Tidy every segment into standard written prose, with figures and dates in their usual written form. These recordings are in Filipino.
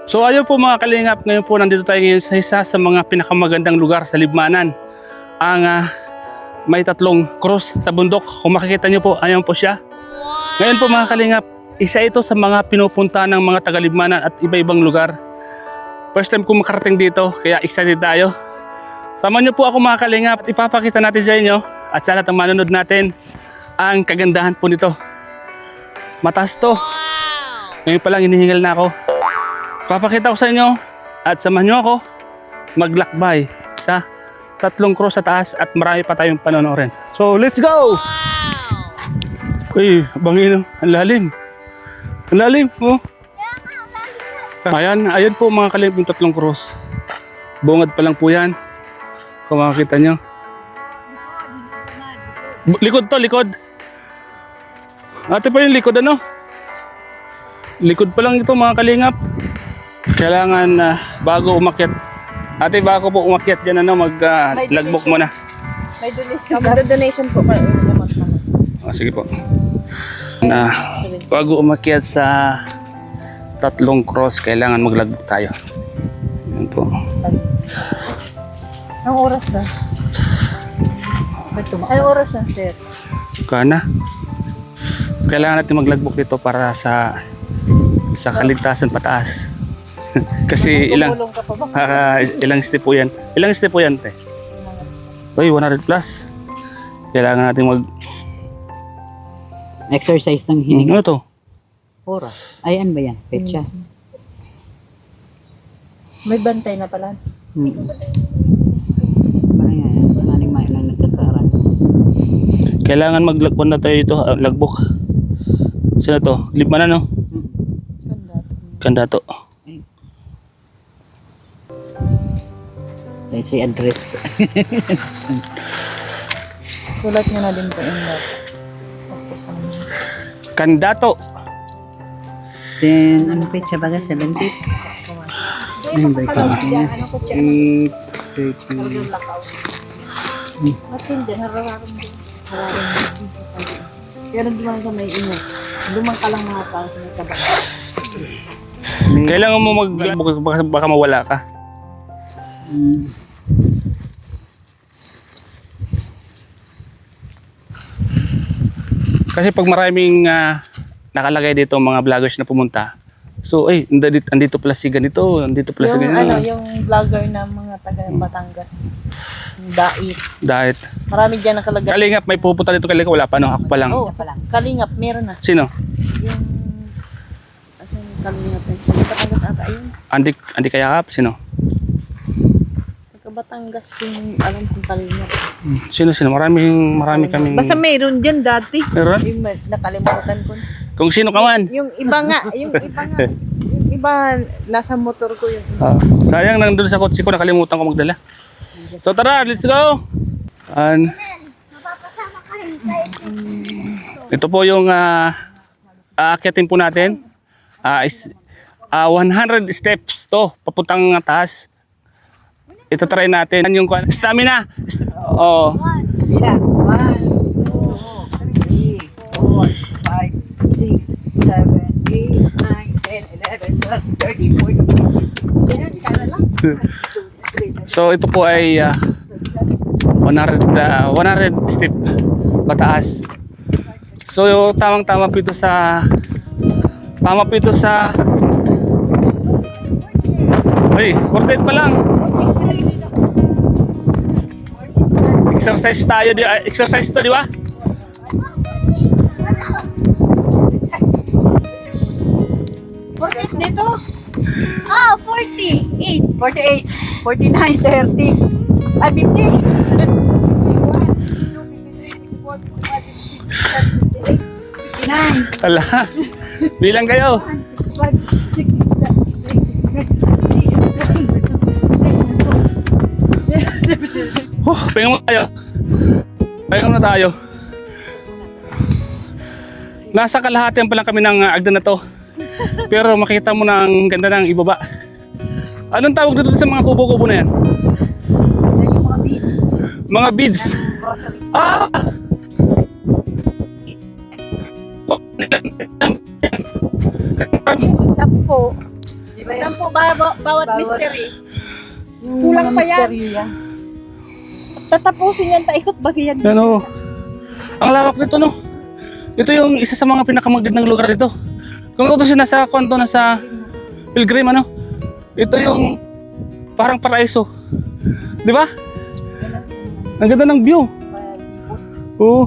So ayun po mga kalingap, ngayon po nandito tayo ngayon sa isa sa mga pinakamagandang lugar sa Libmanan. Ang may 3 cross sa bundok. Kung makikita nyo po, ayan po siya. Ngayon po mga kalingap, isa ito sa mga pinupunta ng mga taga-Libmanan at iba-ibang lugar. First time ko makarating dito, kaya excited tayo. Sama nyo po ako mga kalingap at ipapakita natin sa inyo at sa lahat ng manonood natin ang kagandahan po nito. Mataas to. Ngayon pa lang hinihingal na ako. Papakita ko sa inyo at samahan nyo ako maglakbay sa 3 cross sa taas at marami pa tayong panonoorin. So let's go! Uy, bangin, ang lalim. Ang lalim, oh. Ayun po mga kalingap yung 3 cross. Bungad pa lang po yan. Kung makikita nyo. Likod to, likod. Ate pa yung likod ano? Likod pa lang ito mga kalingap. Kailangan bago umakyat. Ate, bago po umakyat dyan ano, mag-logbook muna. May donation po kayo. Sige po. Bago umakyat sa 3 cross, kailangan mag-logbook tayo. Yan po. Ang oras na? Ay, oras na, sir. Kana. Kailangan natin mag-logbook dito para sa kaligtasan pataas. Kasi ilang step po yan. Ilang step po yan, te? Uy, 100 plus. Kailangan natin exercise ng hininga. Ano to? Oras. Ayan ba yan? Petsa. May bantay na pala. Ayan. Maraming mainang nagkakaran. Kailangan mag-logbook na tayo ito. Logbook. Sino to? Libmanan, no? Kandato. Ay, si address. Sulat nyo na din po yung Kandato. Then, ano petsa ba? 70? Ayun ba ito? Matindi, hararin din. Kaya nagduman ka may inyo. Lumang ka lang mga tao sa may kabak. Kailangan mo mag-logbook, baka mawala ka. Kasi pag maraming nakalagay dito mga vloggers na pumunta, so andito pala si ganito, andito pala si ganito. Yung vlogger na mga taga Batangas. Dait. Dahil Marami dyan nakalagay. Kalingap, may pupunta dito Kalingap, wala pa no? Ako pa lang. Oo, Kalingap, meron na. Sino? Yung Kalingap yun. Sa Batangas ata yun. Andi Kayakap, sino? Taga Batangas yung alam kong Kalingap. Sino? Marami kaming... Basta meron dyan dati. Meron? Yung nakalimutan ko. Kung sino ka man. Yung iba nga. Yung iba nasa motor ko yun. Sayang nandun sa kotse ko, nakalimutan ko magdala. So tara, let's go! Ito po yung aakyatin po natin. 100 steps to, papuntang taas. Ito try natin. Yung stamina. Oh. 1, 2, 3, 4, 5, 6, 7, 8, 9, 10, 11, 12, 13, 14, 15. So ito po ay 100 step pataas. So tamang-tama po ito sa Ay, 48 pa lang. Exercise tayo, exercise to, di ba? Dito? Oh, 48. 48, 49, 30. Ay, 50. 59. Ala, bilang kayo. 5, 6, 7, 8, 9, 10, 11, 12, 13, 14. Pahinga muna tayo. Pahinga muna tayo. Nasa kalahatian pa lang kami ng agdan na to. Pero makita mo na ang ganda ng ibaba. Anong tawag dito sa mga kubo-kubo na yan? Yung mga beads. Mga beads. Grocery. Ah! Tap po. Saan po bawat mystery? Kulang pa yan. Tatapusin yan, taikot bagay yan. Ano? Ang lawak nito, no? Ito yung isa sa mga pinakamagandang lugar dito. Kung ito siya nasa kwanto, nasa Pilgrim, ano? Ito yung parang paraiso. Di ba? Ang ganda ng view. Oo.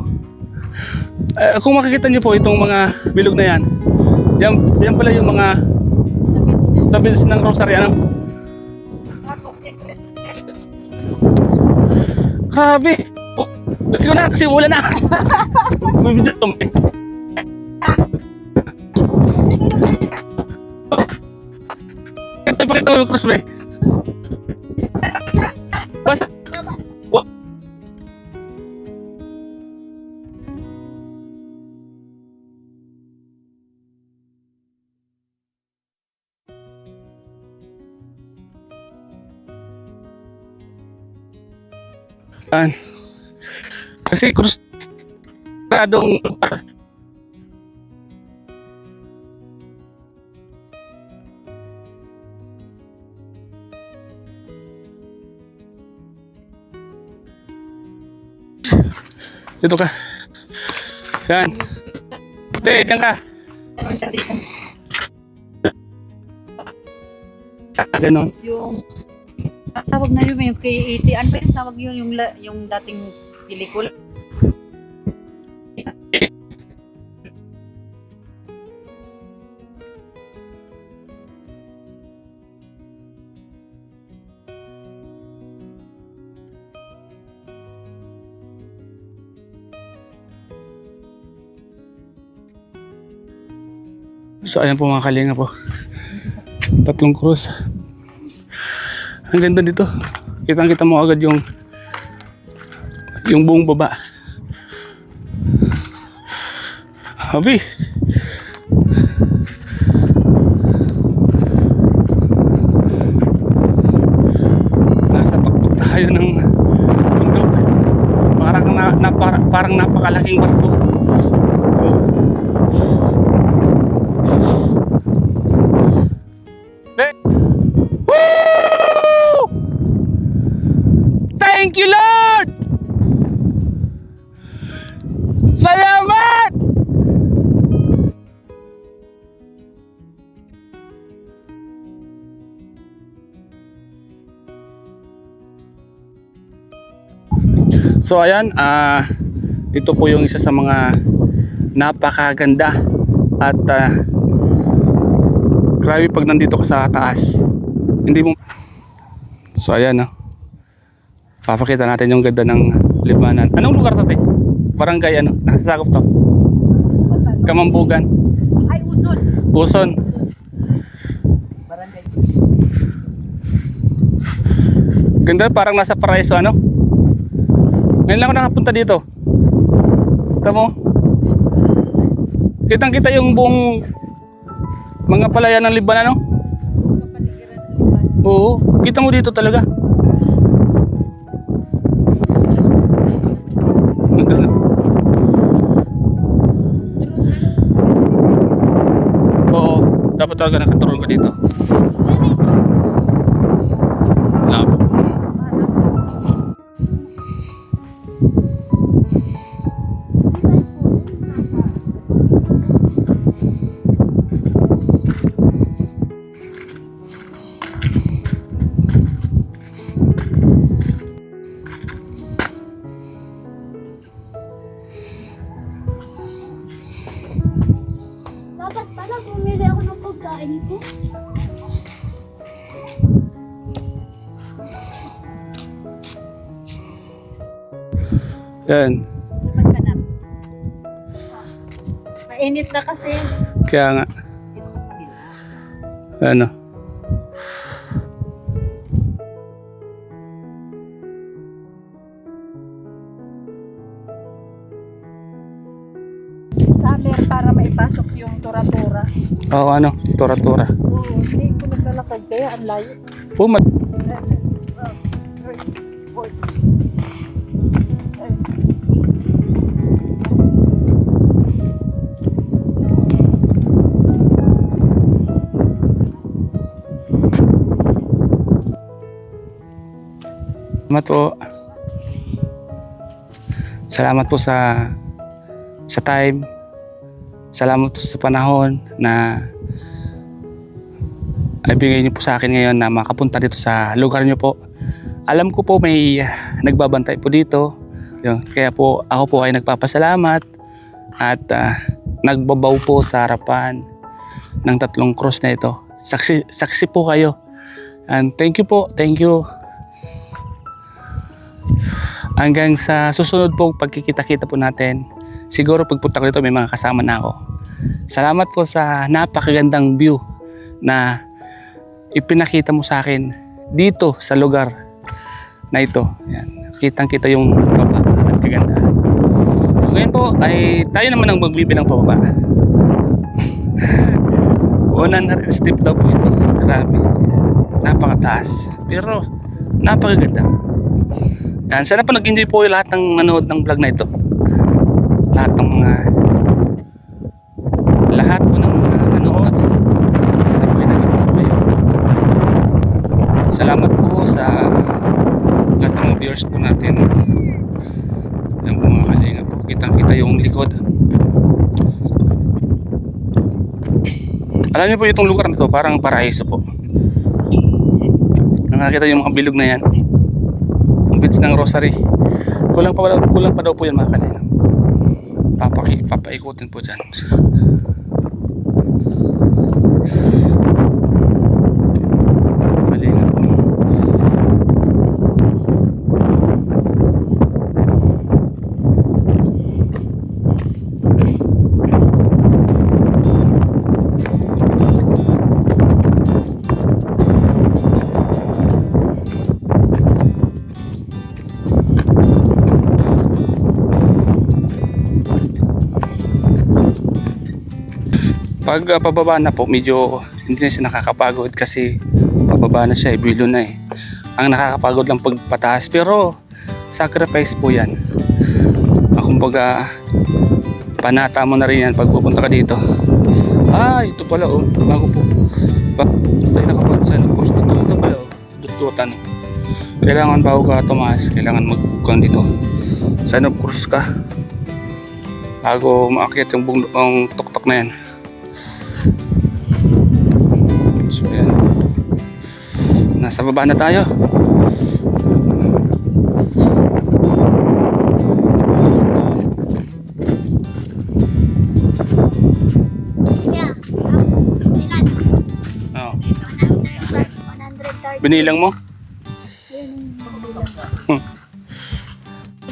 Kung makikita niyo po itong mga bilog na yan, yan pala yung mga sa beach ng Rosary, ano? Grabe. Oh, let's go na kasi umulan na. Bumibigyan kami. Ito pakita mo yung cross, be. Bas. Kasi cross radong dito ka. Yan. Diyan ka. Ganon. Yung tawag na yun, yung K80, ano ba yung tawag yun, yung dating pelikula? So ayan po mga kalinga po. 3 cruise. Ang ganda dito. Kitang-kita mo agad yung buong baba. Habi. Nasa tuktok tayo ng bundok. Parang napakalaking barko. Oh. Thank you, Lord! Salamat! So ayan, ito po yung isa sa mga napakaganda at grabe pag nandito ka sa taas. Hindi mo. So ayan, papakita natin yung ganda ng libanan. Anong lugar to, te? Barangay ano? Nakasakop to? Kamambugan. Ay, Uson. Uson. Barangay. Ganda, parang nasa paraiso, ano? Ngayon lang ako nakapunta dito. Kita mo? Kitang-kita yung buong mga palayan ng Liban, ano? Oo, kita mo dito talaga. Oo, dapat talaga nakaturon ka dito. Labo. Dapat pala bumili ako ng pagkain ko. Yan. Mas ka na. Mainit na kasi. Kaya nga. Dito ka sa kabila. Ano? Summer para maipasok yung tura-tura. Oo, ano? Tura-tura. Oo, hindi ko naglalakad kaya ang layo. Oh, Salamat po. Salamat po sa time. Salamat po sa panahon na ibigay niyo po sa akin ngayon na makapunta dito sa lugar niyo po. Alam ko po may nagbabantay po dito. Yun, kaya po ako po ay nagpapasalamat at nagbabaw po sa harapan ng 3 cross na ito. Saksi po kayo. And thank you po. Thank you. Hanggang sa susunod po pagkikita-kita po natin. Siguro pagpunta ko dito may mga kasama na ako. Salamat po sa napakagandang view na ipinakita mo sa akin dito sa lugar na ito. Yan. Kitang-kita yung baba at kagandahan. So ngayon po ay tayo naman ang magbibilang pababa. 100 step daw po ito. Grabe. Napakataas. Pero napakaganda. Yan. Sana po nag-enjoy po yung lahat ng nanood ng vlog na ito. Lahat ng mga lahat po ng nanood. Sana po ay nag-enjoy po kayo. Salamat po sa lahat ng mga viewers po natin. Yan po mga kalinga po. Kitang-kita yung likod. Alam niyo po itong lugar na to parang paraiso po. Nakakita yung mga bilog na yan. Ang beach ng Rosary. Kulang pa daw po yan mga kalinga. Papaikutin po dyan. Kalinga po. Pag pababa na po, medyo hindi na siya nakakapagod kasi pababa na siya, bilo na eh. Ang nakakapagod lang pagpataas, pero sacrifice po yan. Kumbaga, panata mo na rin yan pag pupunta ka dito. Ah, ito pala oh, bago po. Ito tayo nakapansan, of course, ito pala oh, dututan. Kailangan bago ka tumaas, kailangan magkuhan dito. Sign of course ka. Bago maakyat yung tuktok na yan. So yan. Nasa baba na tayo. Yeah. Ilan? Oh. 130. Binilang mo?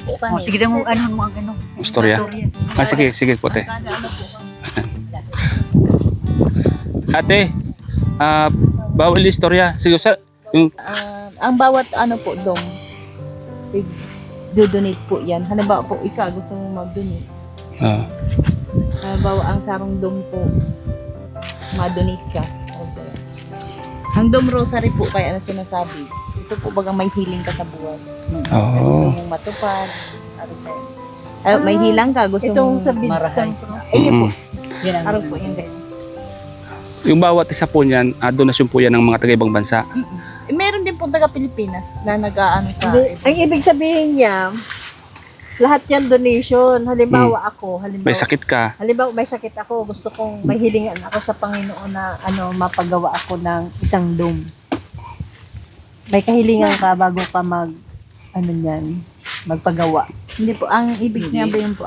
Oh, sige na mo, ano. Istorya. Ah, sige po te. Ate, bawal istorya. Sige sa yung Ang bawat po dom, do-donate po yan. Halimbawa po, ikaw gusto mo mag-donate. Halimbawa, ang sarong dom po, ma-donate ka. Okay. Ang dom rosary po, kaya ano sinasabi, ito po bagang may healing ka sa buwan. Gusto mong matupad. May hilang ka, gusto Itong mong sa beads marahay. lang. Ayun po, Yan ang araw po yun din. yung bawat isa po niyan, donasyon po yan ng mga taga-ibang bansa. Meron din po taga Pilipinas na nag-aano sa Ang ibig sabihin niya, lahat yan donation. Halimbawa ako, May sakit ka. halimbawa may sakit ako, gusto kong may hilingan ako sa Panginoon na mapagawa ako ng isang dome. May kahilingan ka bago ka magpagawa. Hindi po, ang ibig niya ba yun po,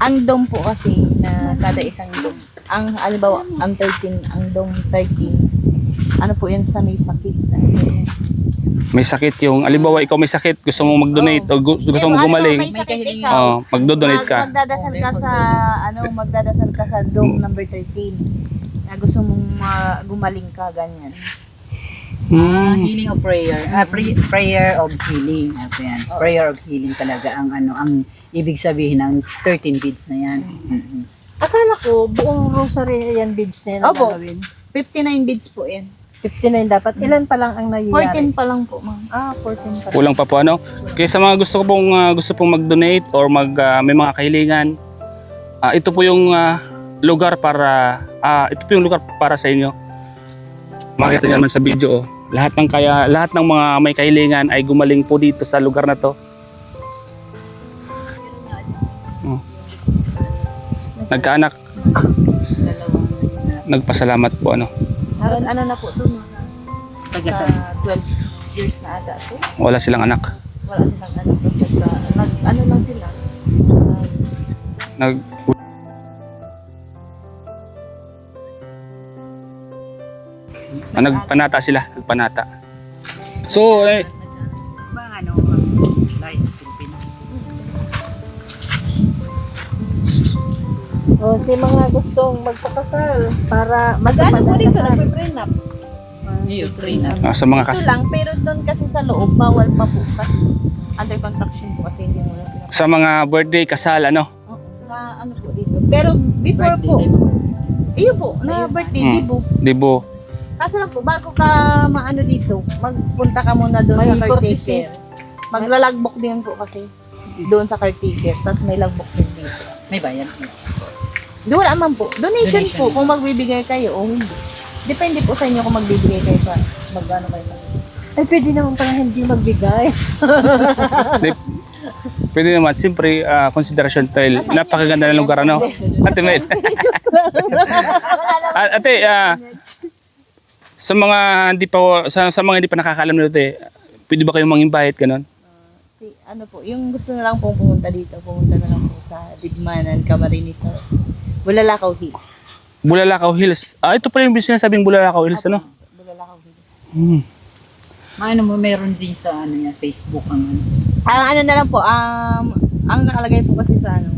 ang dome po kasi na kada isang dome. Ang, halimbawa, ang 13, ang dome 13, ano po yan sa may sakit. May sakit yung, alimbawa ikaw may sakit, gusto mo mag-donate o gusto mo gumaling. May sakit ikaw. Magdo-donate ka. Magdadasal ka sa, magdadasal ka sa dome number 13. Na gusto mong gumaling ka, ganyan. Healing of prayer. Prayer of healing. Yan. Prayer of healing talaga ang ibig sabihin ng 13 beads na yan. Akala ko buong rosary yan beads na yan ang Opo. gagawin. 59 beads po yan. 59 dapat. Ilan pa lang ang nangyayari? 14 pa lang po, ma'am. 14 pa. Kulang pa po ano. Kaya sa mga gusto pong mag-donate or may mga kahilingan, ito po yung lugar para sa inyo. Makita niyo naman sa video lahat ng mga may kahilingan ay gumaling po dito sa lugar na to. Oh. Nagkaanak, Dalawang nagpasalamat po ano. Halos ano na po doon, taga sa sa 12 years na ata to. Wala silang anak. Wala silang ano, ano lang sila. Nag nagpanata sila, nagpanata. So, ba ano, lahat ng Pilipino. O, si mga gustong magpakasal para mag-ano po dito, nagpe-prenup. Yun, prenup. sa mga Ito lang, pero doon kasi sa loob, bawal pa po kasi. Under construction po kasi hindi mo lang sila. sa mga birthday, kasal, ano. Sa ano po dito. Pero before po, iyo po, na birthday, Hmm. dibo. Dibo. Kaso lang po, bago ka maano dito, magpunta ka muna doon sa caretaker. Maglalagbok din po kasi doon sa caretaker, tapos may lagbok din dito. May bayan. Di wala man po. Donation, Donation. po kung magbibigay kayo o hindi. Depende po sa inyo kung magbibigay kayo pa. Magkano kayo pa. Ay, pwede naman parang hindi magbigay. Pwede naman, siyempre, konsiderasyon dahil napakaganda ng lugar, ano. Ate Mel. Ate, sa mga hindi pa sa mga hindi pa nakakaalam nito, pwede ba kayong mang-invite ganun? Ano po, yung gusto na lang pong pumunta dito, pumunta na lang po sa Digmanan, Camarines, Bulalakaw Hills. Bulalakaw Hills. Ito pala yung sinasabing Bulalakaw Hills, ano? Bulalakaw Hills. Maano mo, meron din sa ano niya, Facebook ang ano. Ang ano na lang po, ang nakalagay po kasi sa ano,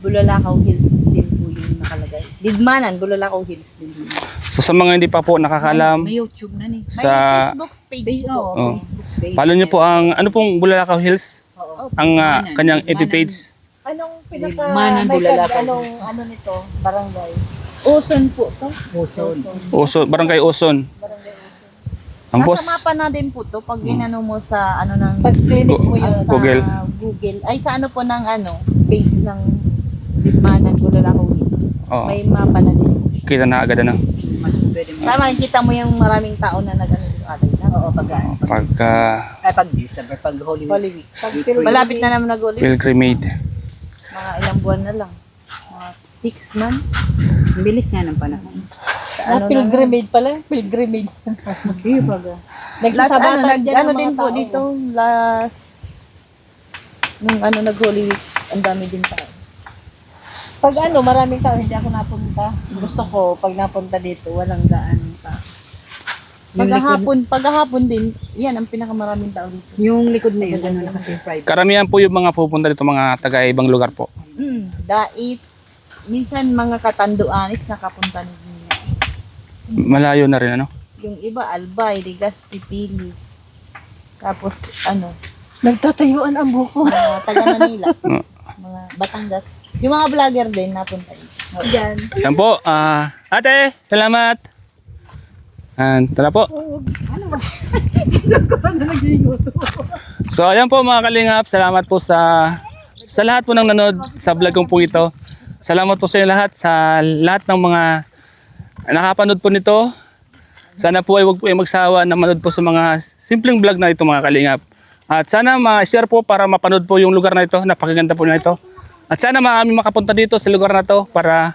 Bulalakaw Hills din po yung nakalagay. Digmanan, Bulalakaw Hills din po. So sa mga hindi pa po nakakaalam, May YouTube na ni. May sa Facebook page po. Oo, Oh. Facebook page. follow niyo po ang ano pong Bulalakaw Hills, Oo. ang Manan. kanyang FB Manan. page. Anong Manan, Bulalakaw anong Hills. ano nito, barangay? Uson po to. Uson. Oson, Barangay Oson. Barangay Uson. Ang boss, Nasa mapa na din po to pag ginano mo sa ano ng Pag-clinic mo ano, sa Google. Google. Ay sa ano po ng ano, page ng Digmanan, Bulalakaw Hills. Oo, May mapa na din. kita na agad ano. Mas pwede mo. Tama, kita mo yung maraming tao na nag-ano dito agad na. Oo, pag ano. Pagka Ay, pag December, pag Holy Week. Holy Week. Malapit na naman nag-Holy Week. pilgrimage. Mga ilang buwan na lang. Mga 6 months. Ang bilis nga ng panahon. Sa ano pilgrimage pala, pilgrimage. Iyo pag Nagsasabatan ano din po dito last nung ano nag-Holy Week, ang dami din tao. Pag ano, maraming tao, hindi ako napunta. Gusto ko, pag napunta dito, walang gaano tao. Paghahapon din, yan ang pinakamaraming tao dito. yung likod na yun, gano'n na kasi private. Karamihan po yung mga pupunta dito, mga taga-ibang lugar po. Dait, minsan mga katanduanis nakapunta nila. Malayo na rin ano. Yung iba, Albay, Legazpi, Pili. Tapos, ano, Nagtatayuan ang buko. mga taga Manila, mga Batangas. Yung mga vlogger din napunta dito. Diyan. Yan po, ate, salamat. And tara po. So ayan po mga kalingap, salamat po sa lahat po ng nanood sa vlog kong po ito. Salamat po sa inyo lahat, sa lahat ng mga nakapanood po nito. Sana po ay huwag po ay magsawa na manood po sa mga simpleng vlog na ito mga kalingap. At sana ma-share po para mapanood po yung lugar na ito, napakaganda po na ito. At sana maraming makapunta dito sa lugar na to para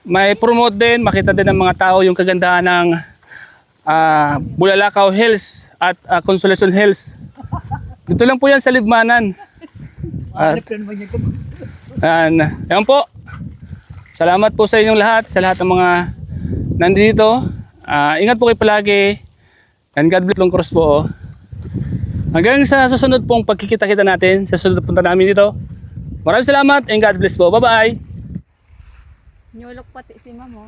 may promote din, makita din ng mga tao yung kagandahan ng Bulalakaw Hills at Consolacion Hills. Dito lang po yan sa Libmanan. At, yan po. Salamat po sa inyong lahat, sa lahat ng mga nandito. Ingat po kayo palagi. And God bless long cross po. Hanggang sa susunod pong pagkikita-kita natin, sa susunod punta namin dito. Maraming salamat and God bless po. Bye-bye. Nyulok pati si mamo.